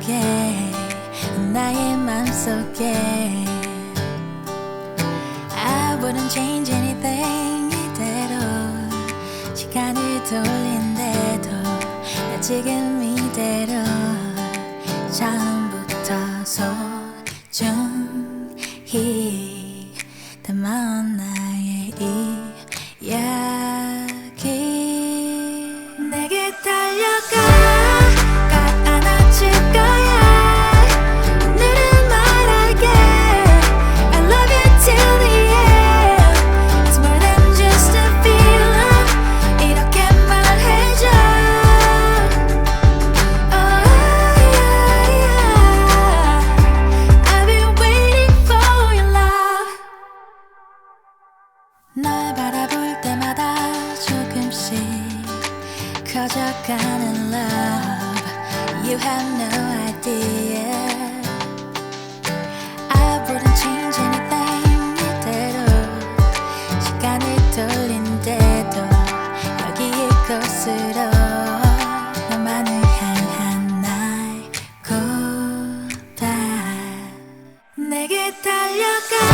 속에 나의 맘속에 I wouldn't change anything 이대로 시간을 돌린대도 나 지금 이대로 처음부터 소중히 담아온 나의 이야기 내게 달려가 꽉 안아줄 거야 오늘은 말할게 I love you till the end It's more than just a feeling 이렇게 말해줘 Oh yeah, yeah. I've been waiting for your love 널 바라볼 때마다 조금씩 커져가는 love You have no idea I wouldn't change anything 이대로 시간을 돌린대도 여기 이곳으로 너만을 향한 날 고다 내게 달려가